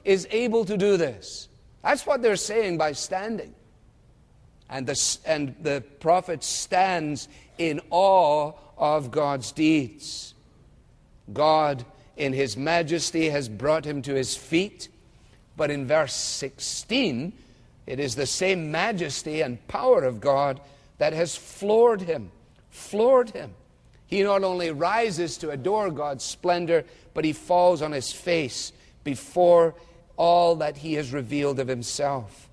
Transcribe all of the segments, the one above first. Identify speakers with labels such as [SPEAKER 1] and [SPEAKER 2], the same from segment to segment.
[SPEAKER 1] is able to do this. That's what they're saying by standing. And the prophet stands in awe of God's deeds. God, in his majesty, has brought him to his feet. But in verse 16, it is the same majesty and power of God that has floored him. Floored him. He not only rises to adore God's splendor, but he falls on his face before all that he has revealed of himself.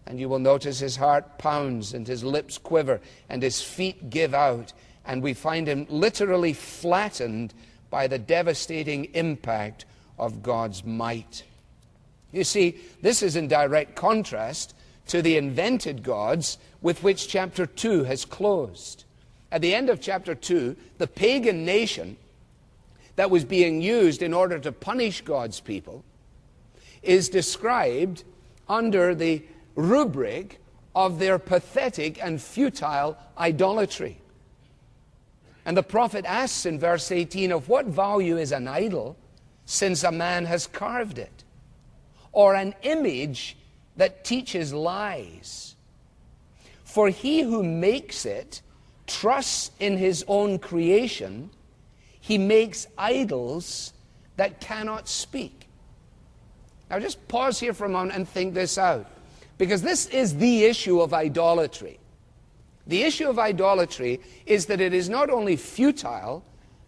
[SPEAKER 1] And you will notice his heart pounds and his lips quiver and his feet give out. And we find him literally flattened by the devastating impact of God's might. You see, this is in direct contrast to the invented gods with which chapter 2 has closed. At the end of chapter 2, the pagan nation that was being used in order to punish God's people is described under the rubric of their pathetic and futile idolatry. And the prophet asks in verse 18, of what value is an idol since a man has carved it? Or an image that teaches lies? For he who makes it trusts in his own creation. He makes idols that cannot speak. Now just pause here for a moment and think this out. Because this is the issue of idolatry. The issue of idolatry is that it is not only futile,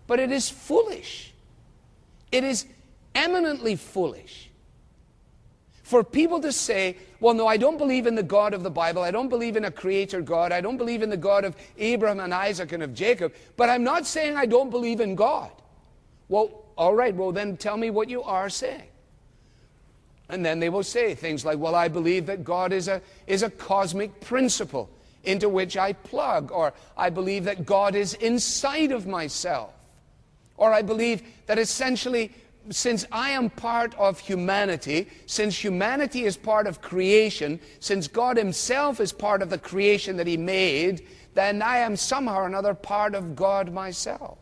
[SPEAKER 1] but it is foolish. It is eminently foolish. For people to say, well, no, I don't believe in the God of the Bible. I don't believe in a creator God. I don't believe in the God of Abraham and Isaac and of Jacob. But I'm not saying I don't believe in God. Well, all right, well, then tell me what you are saying. And then they will say things like, well, I believe that God is a cosmic principle into which I plug. Or I believe that God is inside of myself. Or I believe that essentially, since I am part of humanity, since humanity is part of creation, since God himself is part of the creation that he made, then I am somehow or another part of God myself.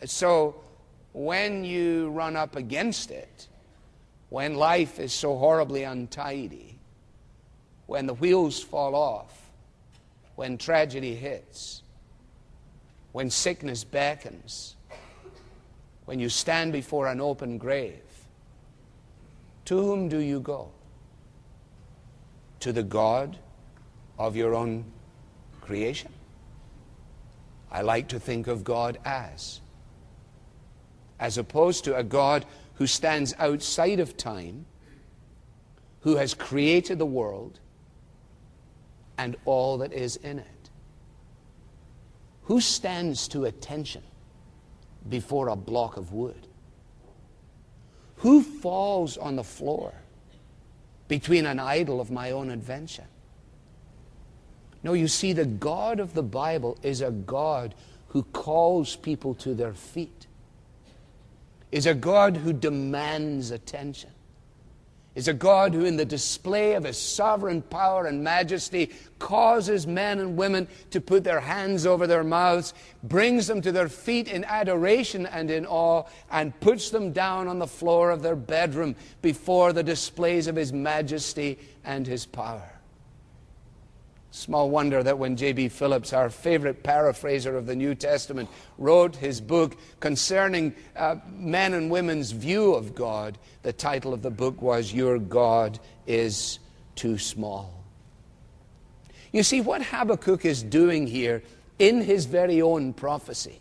[SPEAKER 1] So when you run up against it, when life is so horribly untidy, when the wheels fall off, when tragedy hits, when sickness beckons, when you stand before an open grave, to whom do you go? To the God of your own creation? I like to think of God as opposed to a God who stands outside of time, who has created the world and all that is in it. Who stands to attention before a block of wood? Who falls on the floor between an idol of my own invention? No, you see, the God of the Bible is a God who calls people to their feet, is a God who demands attention, is a God who in the display of his sovereign power and majesty causes men and women to put their hands over their mouths, brings them to their feet in adoration and in awe, and puts them down on the floor of their bedroom before the displays of his majesty and his power. Small wonder that when J.B. Phillips, our favorite paraphraser of the New Testament, wrote his book concerning men and women's view of God, the title of the book was, "Your God is Too Small." You see, what Habakkuk is doing here in his very own prophecy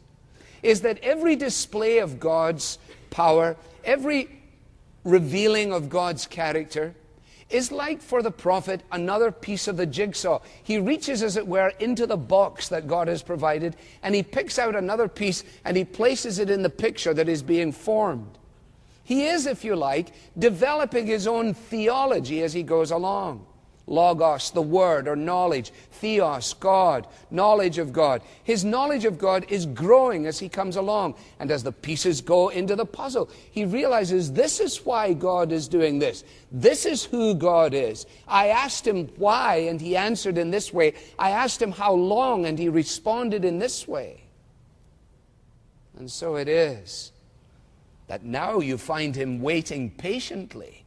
[SPEAKER 1] is that every display of God's power, every revealing of God's character, is like for the prophet another piece of the jigsaw. He reaches, as it were, into the box that God has provided, and he picks out another piece and he places it in the picture that is being formed. He is, if you like, developing his own theology as he goes along. Logos, the word or knowledge. Theos, God, knowledge of God. His knowledge of God is growing as he comes along. And as the pieces go into the puzzle, he realizes this is why God is doing this. This is who God is. I asked him why, and he answered in this way. I asked him how long, and he responded in this way. And so it is that now you find him waiting patiently.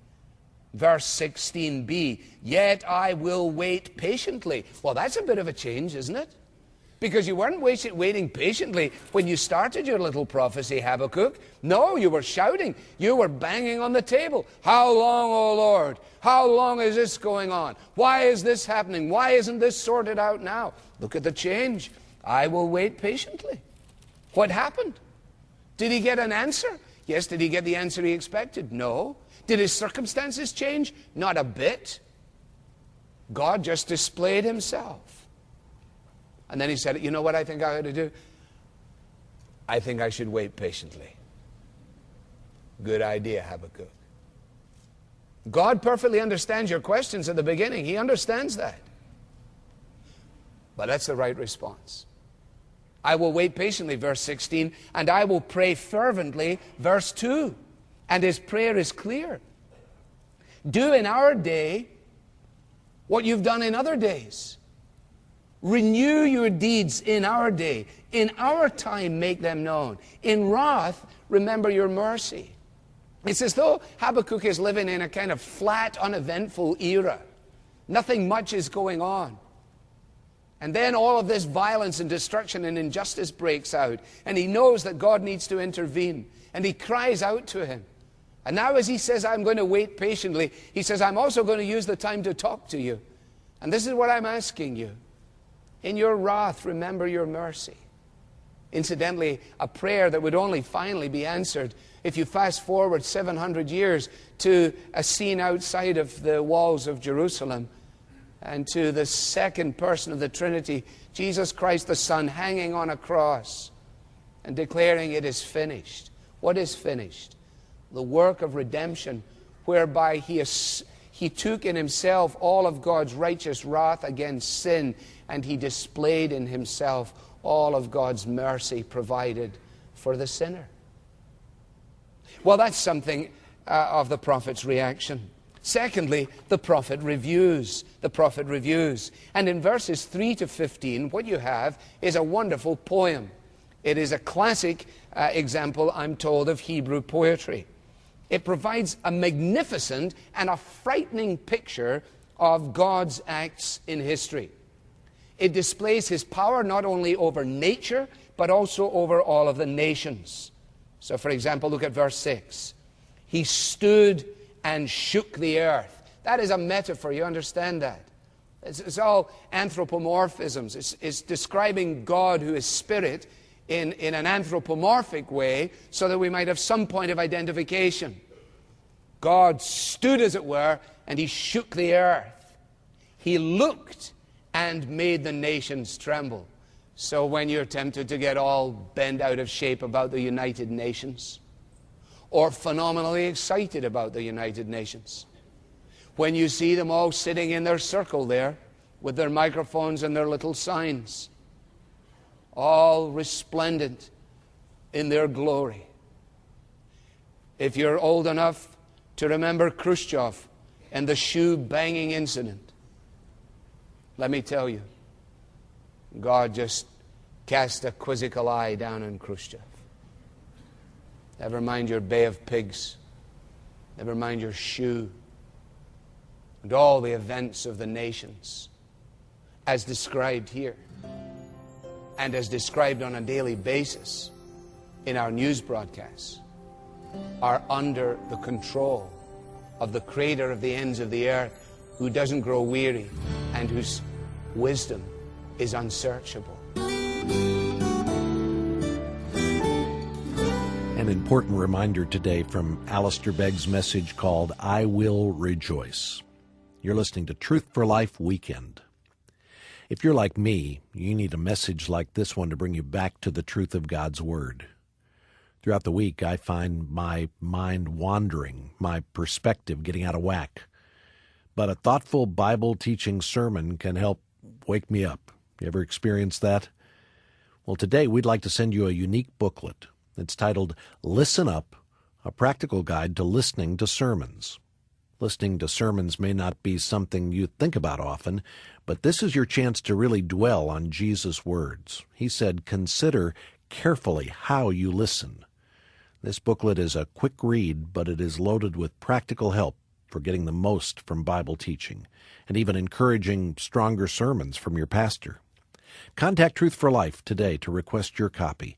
[SPEAKER 1] Verse 16b, yet I will wait patiently. Well, that's a bit of a change, isn't it? Because you weren't waiting patiently when you started your little prophecy, Habakkuk. No, you were shouting. You were banging on the table. How long, O Lord? How long is this going on? Why is this happening? Why isn't this sorted out now? Look at the change. I will wait patiently. What happened? Did he get an answer? Yes. Did he get the answer he expected? No. Did his circumstances change? Not a bit. God just displayed himself. And then he said, you know what I think I ought to do? I think I should wait patiently. Good idea, Habakkuk. God perfectly understands your questions at the beginning. He understands that. But that's the right response. I will wait patiently, verse 16, and I will pray fervently, verse 2. And his prayer is clear. Do in our day what you've done in other days. Renew your deeds in our day. In our time, make them known. In wrath, remember your mercy. It's as though Habakkuk is living in a kind of flat, uneventful era. Nothing much is going on. And then all of this violence and destruction and injustice breaks out. And he knows that God needs to intervene. And he cries out to him. And now as he says, I'm going to wait patiently, he says, I'm also going to use the time to talk to you. And this is what I'm asking you. In your wrath, remember your mercy. Incidentally, a prayer that would only finally be answered if you fast forward 700 years to a scene outside of the walls of Jerusalem and to the second person of the Trinity, Jesus Christ the Son, hanging on a cross and declaring it is finished. What is finished? The work of redemption, whereby he took in himself all of God's righteous wrath against sin, and he displayed in himself all of God's mercy provided for the sinner. Well, that's something of the prophet's reaction. Secondly, the prophet reviews. The prophet reviews. And in verses 3 to 15, what you have is a wonderful poem. It is a classic example, I'm told, of Hebrew poetry. It provides a magnificent and a frightening picture of God's acts in history. It displays his power not only over nature, but also over all of the nations. So, for example, look at verse 6. He stood and shook the earth. That is a metaphor, you understand that? It's all anthropomorphisms. It's describing God who is spirit in an anthropomorphic way so that we might have some point of identification. God stood, as it were, and he shook the earth. He looked and made the nations tremble. So when you're tempted to get all bent out of shape about the United Nations, or phenomenally excited about the United Nations, when you see them all sitting in their circle there with their microphones and their little signs, all resplendent in their glory. If you're old enough to remember Khrushchev and the shoe-banging incident, let me tell you, God just cast a quizzical eye down on Khrushchev. Never mind your Bay of Pigs. Never mind your shoe. And all the events of the nations, as described here, and as described on a daily basis in our news broadcasts, are under the control of the Creator of the ends of the earth, who doesn't grow weary and whose wisdom is unsearchable.
[SPEAKER 2] An important reminder today from Alistair Begg's message called I Will Rejoice. You're listening to Truth for Life Weekend. If you're like me, you need a message like this one to bring you back to the truth of God's Word. Throughout the week, I find my mind wandering, my perspective getting out of whack. But a thoughtful Bible-teaching sermon can help wake me up. You ever experienced that? Well, today we'd like to send you a unique booklet. It's titled Listen Up, a practical guide to listening to sermons. Listening to sermons may not be something you think about often, but this is your chance to really dwell on Jesus' words. He said, consider carefully how you listen. This booklet is a quick read, but it is loaded with practical help for getting the most from Bible teaching, and even encouraging stronger sermons from your pastor. Contact Truth for Life today to request your copy.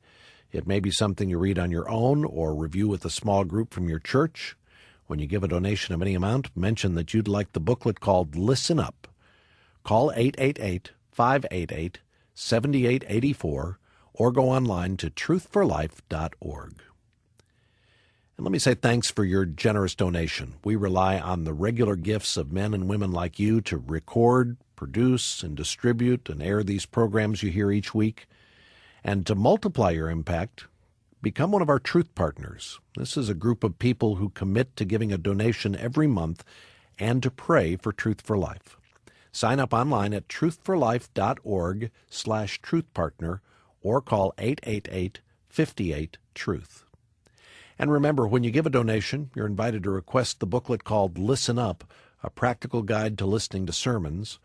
[SPEAKER 2] It may be something you read on your own or review with a small group from your church. When you give a donation of any amount, mention that you'd like the booklet called Listen Up. Call 888-588-7884 or go online to truthforlife.org. And let me say thanks for your generous donation. We rely on the regular gifts of men and women like you to record, produce, and distribute and air these programs you hear each week. And to multiply your impact, become one of our Truth Partners. This is a group of people who commit to giving a donation every month and to pray for Truth for Life. Sign up online at truthforlife.org/truthpartner or call 888-58-TRUTH. And remember, when you give a donation, you're invited to request the booklet called Listen Up, a practical guide to listening to sermons.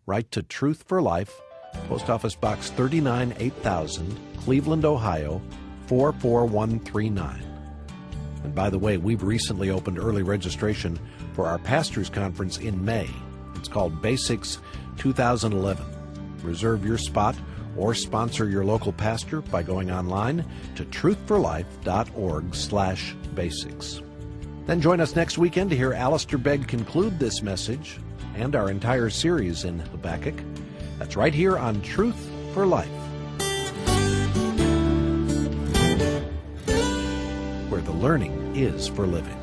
[SPEAKER 2] Write to Truth for Life, Post Office Box 39, 8000, Cleveland, Ohio, 44139. And by the way, we've recently opened early registration for our Pastors Conference in May. It's called Basics 2011. Reserve your spot or sponsor your local pastor by going online to truthforlife.org/basics. Then join us next weekend to hear Alistair Begg conclude this message and our entire series in Habakkuk. That's right here on Truth for Life, where the learning is for living.